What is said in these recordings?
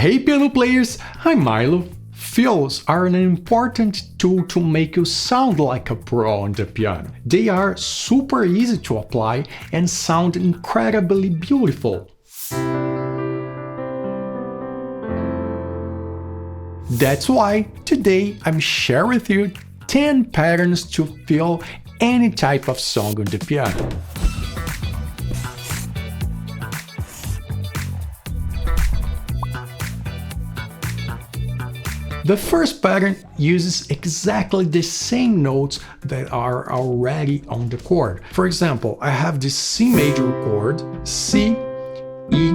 Hey piano players, I'm Milo. Fills are an important tool to make you sound like a pro on the piano. They are super easy to apply and sound incredibly beautiful. That's why today I'm sharing with you 10 patterns to fill any type of song on the piano. The first pattern uses exactly the same notes that are already on the chord. For example, I have this C major chord, C, E,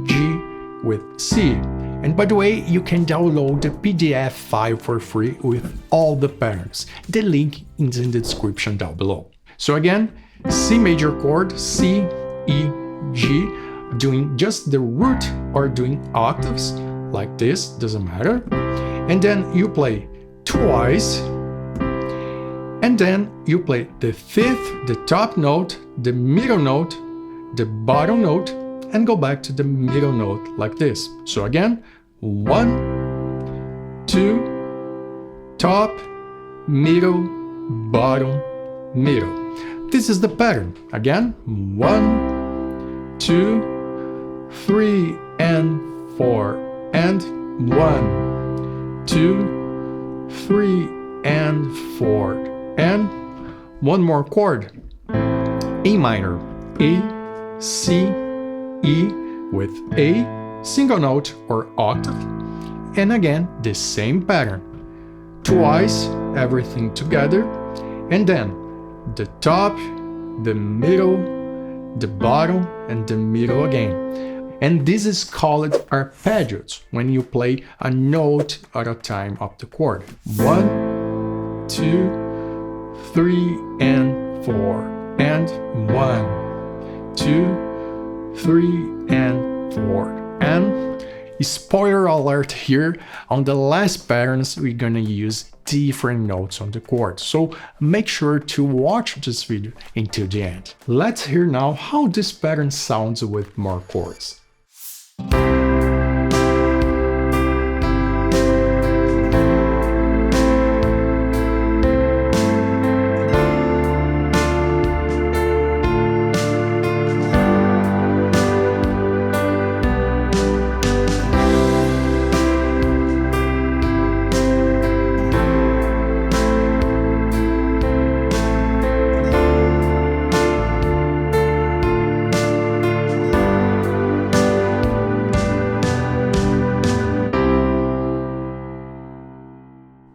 G with C. And by the way, you can download the PDF file for free with all the patterns. The link is in the description down below. So again, C major chord, C, E, G, doing just the root or doing octaves like this, doesn't matter. And then you play twice, and then you play the fifth, the top note, the middle note, the bottom note, and go back to the middle note like this. So again, 1, 2, top, middle, bottom, middle. This is the pattern. Again, 1, 2, 3, and 4, and 1, 2, 3, and 4, and one more chord, A minor, A, C, E with A, single note or octave, and again the same pattern, twice, everything together, and then the top, the middle, the bottom, and the middle again. And this is called arpeggios, when you play a note at a time of the chord. 1, 2, 3, and 4, and 1, 2, 3, and 4. And spoiler alert here, on the last patterns we're gonna use different notes on the chord, so make sure to watch this video until the end. Let's hear now how this pattern sounds with more chords.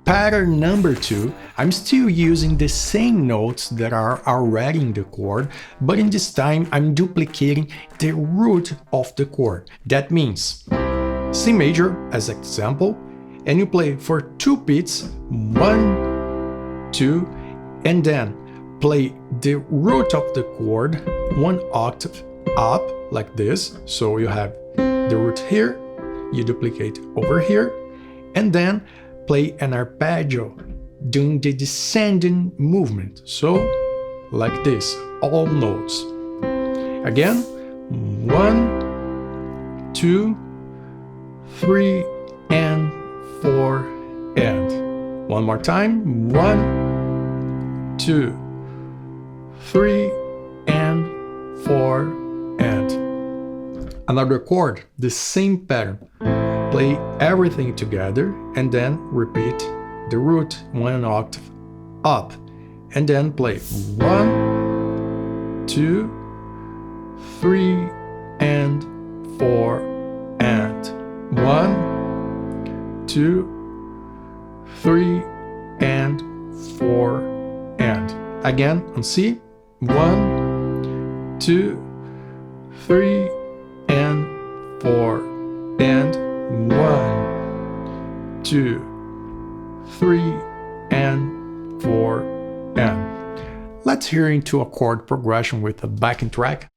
Pattern number 2, I'm still using the same notes that are already in the chord, but in this time I'm duplicating the root of the chord. That means C major as example, and you play for 2 beats, 1, 2, and then play the root of the chord 1 octave up like this. So you have the root here, you duplicate over here, and then play an arpeggio doing the descending movement, so like this, all notes. Again, 1, 2, 3, and 4, and one more time, 1, 2, 3, and 4, and another chord, the same pattern. Play everything together and then repeat the root 1 octave up, and then play 1, 2, 3, and 4, and 1, 2, 3, and 4, and again on C, 1, 2, 3, and 4, and 1, 2, 3, and 4, and. Let's hear into a chord progression with a backing track.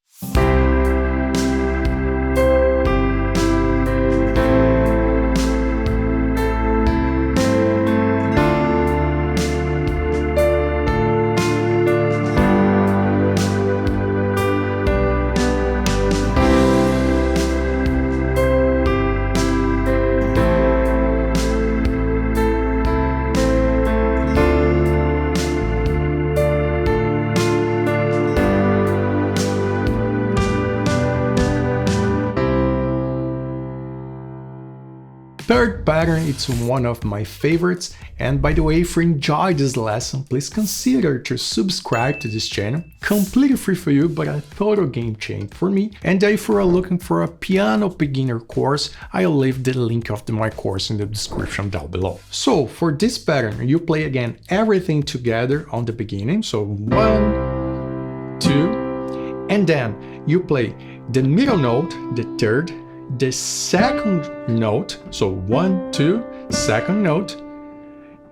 third pattern, it's one of my favorites. And by the way, if you enjoyed this lesson, please consider to subscribe to this channel. Completely free for you, but a total game changer for me. And if you are looking for a piano beginner course, I'll leave the link of my course in the description down below. So for this pattern, you play again everything together on the beginning. So 1, 2, and then you play the middle note, the third, the second note, so 1, 2, second note,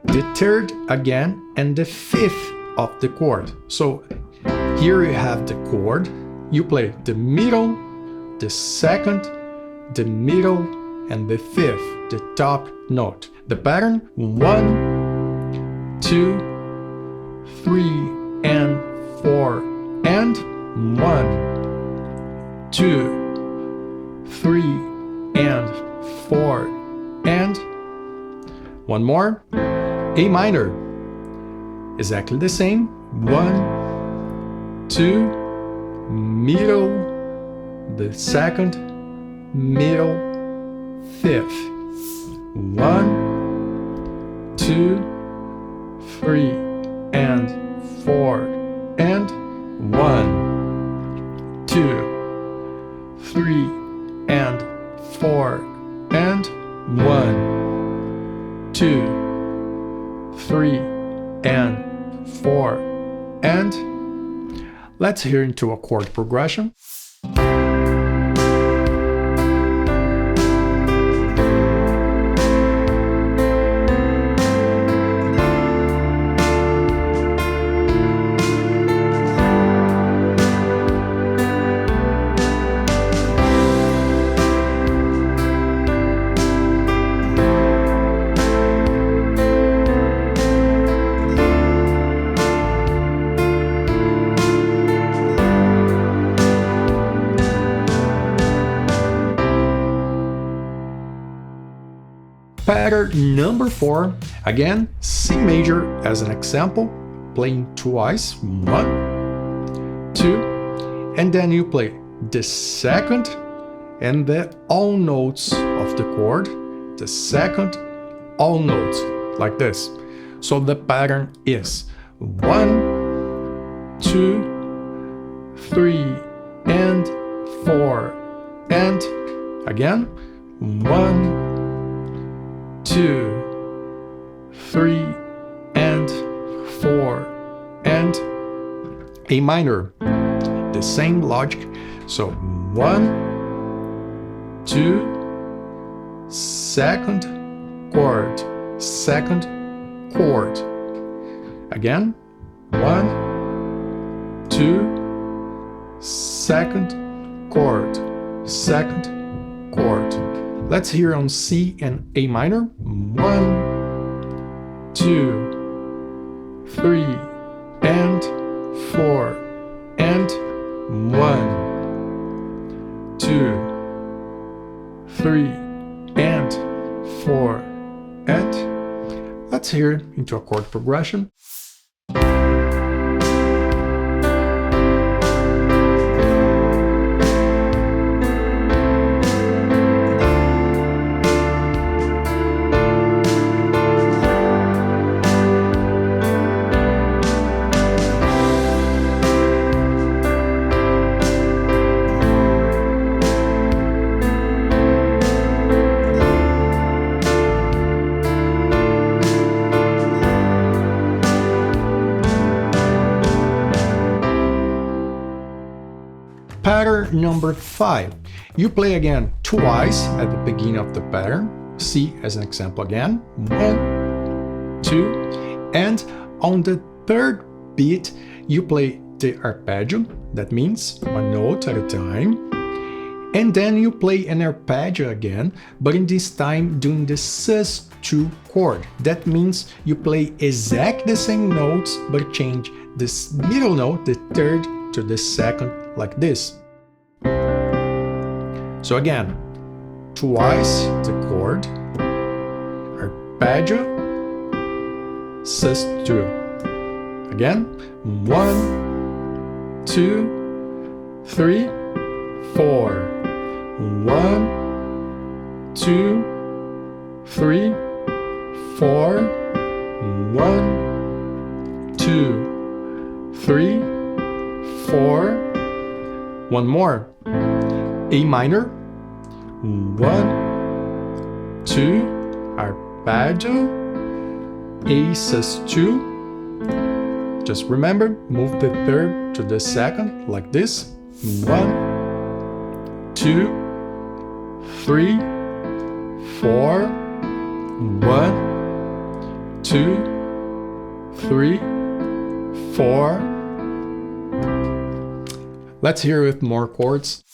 the third again, and the fifth of the chord. So here you have the chord, you play the middle, the second, the middle, and the fifth, the top note. The pattern 1, 2, 3, and 4, and 1, 2, 3, and 4, and one more. A minor, exactly the same. 1, 2, middle, the second, middle, fifth. 1, 2, 3, and 4, and 1, 2, 3, and 4, and 1, 2, 3, and 4, and let's hear into a chord progression. Pattern number 4, again, C major as an example, playing twice, 1, 2, and then you play the second and the all notes of the chord, the second, all notes, like this. So the pattern is 1, 2, 3, and 4, and again, 1, 2, 3, and 4, and A minor. The same logic. So 1, 2, second chord, second chord. Again, 1, 2, second chord, second chord. Let's hear on C and A minor. 1, 2, 3, and 4, and 1, 2, 3, and 4, and let's hear into a chord progression. Pattern number 5. You play again twice at the beginning of the pattern. C as an example again. 1, 2, and on the third beat you play the arpeggio. That means one note at a time. And then you play an arpeggio again, but in this time doing the sus2 chord. That means you play exactly the same notes, but change this middle note, the third, to the second, like this. So again, twice the chord, arpeggio, sus2. Again, 1, 2, 3, 4. 1, 2, 3, 4, 1, 2, 3, 4. One more. A minor. 1, 2, arpeggio. A sus2. Just remember, move the third to the second, like this. 1, 2, 3, 4. 1, 2, 3, 4. Let's hear it with more chords.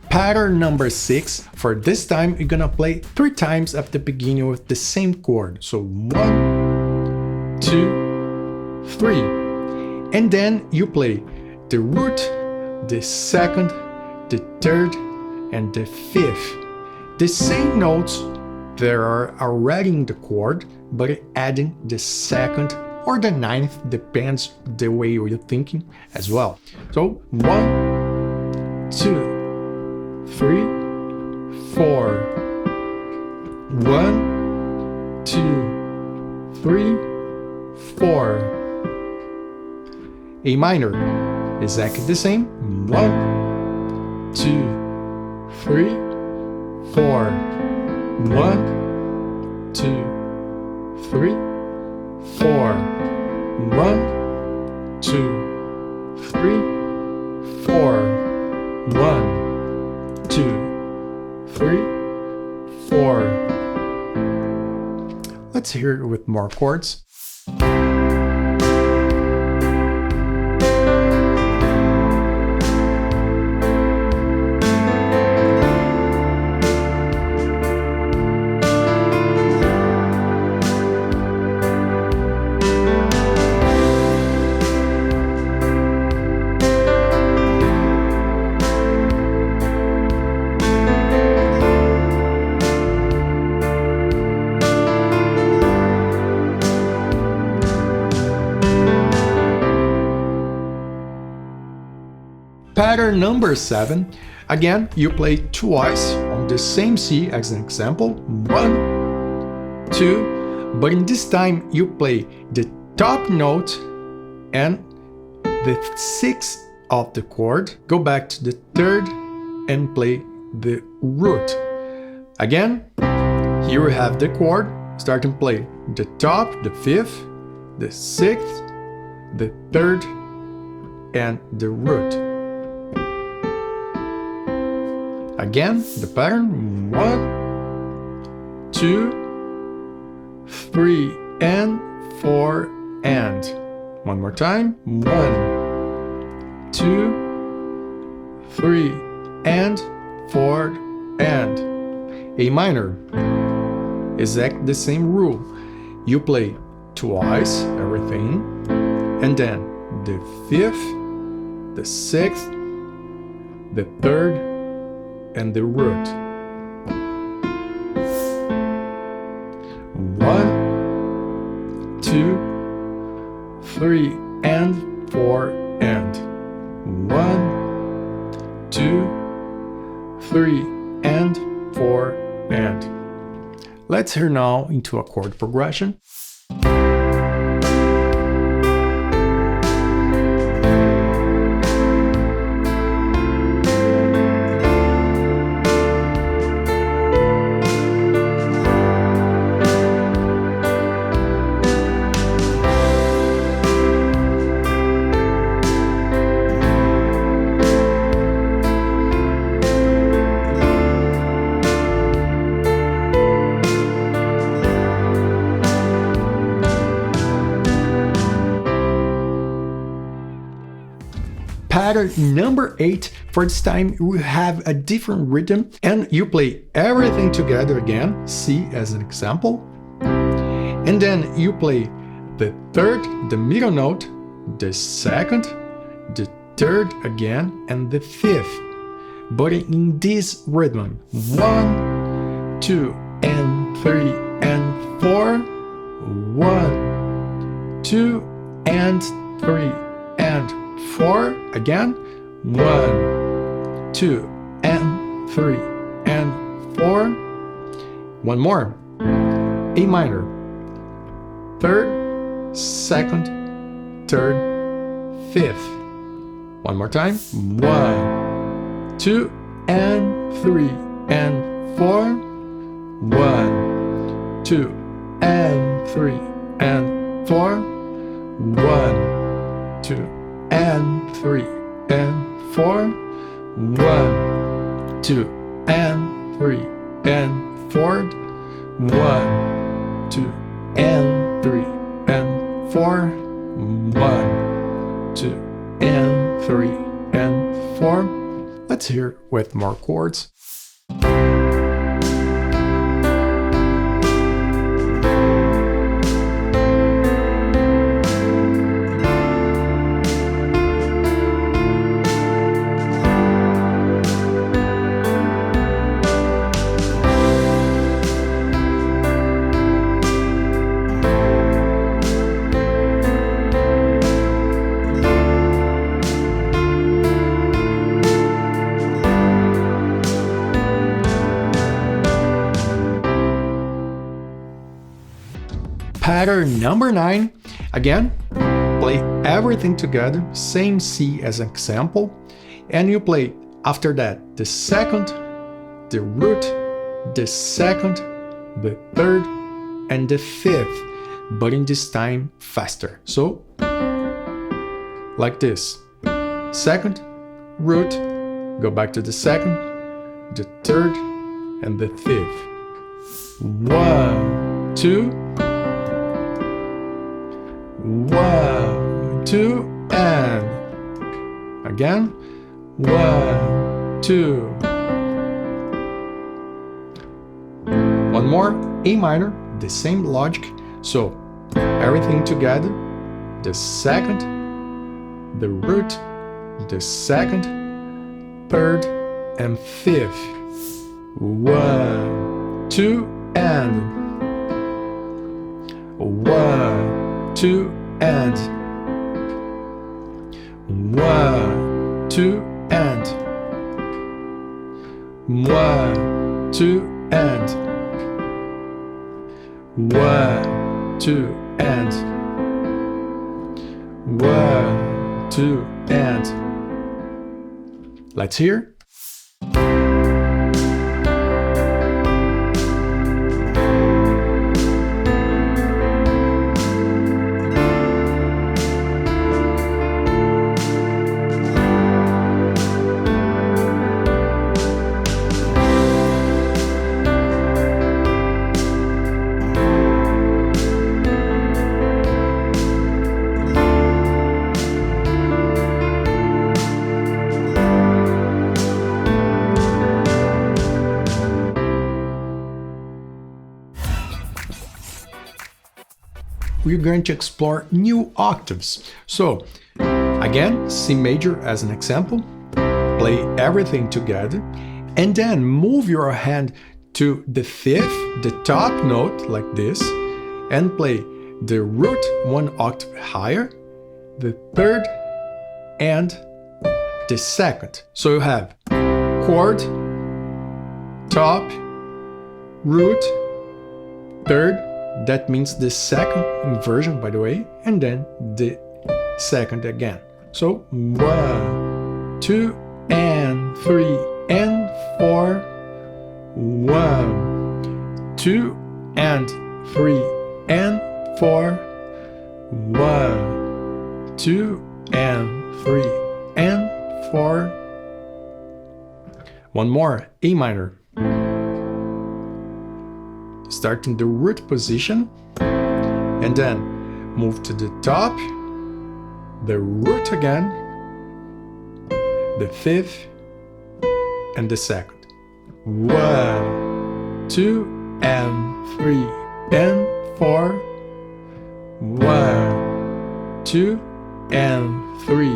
Pattern number 6, for this time you're gonna play 3 times at the beginning with the same chord. So 1, 2, 3. And then you play the root, the second, the third, and the fifth. The same notes that are already in the chord, but adding the second or the ninth, depends the way you're thinking as well. So 1, 2, 3, 4. 1, 2, 3, 4. A minor, exactly the same. 1, 2, 3, 4. 1, 2, 3, 4. 1, 2, 3, 4. 1, 2, 3, 4. Let's hear it with more chords. Pattern number 7. Again, you play twice on the same C as an example. 1, 2, but in this time you play the top note and the 6th of the chord. Go back to the 3rd and play the root. Again, here we have the chord. Start and play the top, the 5th, the 6th, the 3rd, and the root. Again, the pattern. 1, 2, 3, and 4, and. One more time. 1, 2, 3, and 4, and. A minor. Exactly the same rule. You play twice everything, and then the 5th, the 6th, the 3rd, and the root. 1, 2, 3, and 4, and. 1, 2, 3, and 4, and. Let's hear now into a chord progression. Pattern number 8. For this time, we have a different rhythm, and you play everything together again, C as an example. And then you play the third, the middle note, the second, the third again, and the fifth. But in this rhythm, 1, 2, and 3, and 4. 1, 2, and 3, and 4. Again, 1, 2, and 3, and 4. One more. A minor. Third, second, third, fifth. One more time. 1, 2, and 3, and 4. 1, 2, and 3, and 4. 1, 2, and 3, and 4. 1, 2, and 3, and 4. 1, 2, and 3, and 4. 1, 2, and 3, and 4. Let's hear it with more chords. Pattern number 9. Again, play everything together, same C as an example, and you play after that the second, the root, the second, the third, and the fifth, but in this time faster. So, like this. Second, root, go back to the second, the third, and the fifth. 1, 2. 1, 2, and again. 1, 2. One more, A minor, the same logic. So everything together, the second, the root, the second, third, and fifth. 1, 2, and 1, 2, and 1, 2, and 1, 2, and 1, 2, and 1, 2, and let's hear. We're going to explore new octaves. So, again, C major as an example. Play everything together, and then move your hand to the fifth, the top note, like this, and play the root 1 octave higher, the third, and the second. So you have chord, top, root, third. That means the second inversion, by the way, and then the second again. So 1, 2, and 3, and 4. 1, 2, and 3, and 4. 1, 2, and 3, and 4. One more, A minor. Starting the root position, and then move to the top, the root again, the fifth, and the second. 1, 2, and 3, and 4. 1, 2, and 3,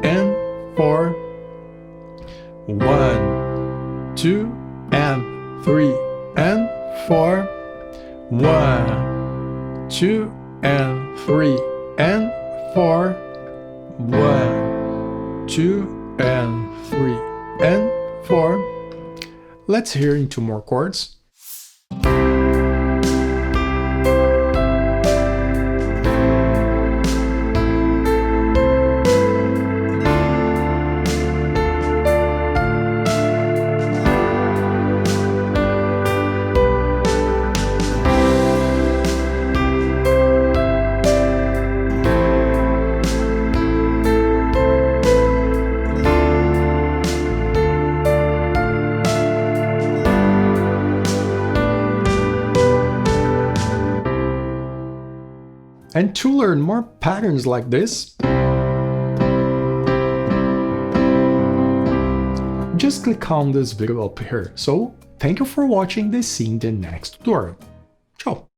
and 4. 1, 2, and 3, and 4. 1, 2, and 3, and 4. 1, 2, and 3, and 4. Let's hear into more chords. And to learn more patterns like this, just click on this video up here. So, thank you for watching this. See you in the next tutorial. Ciao!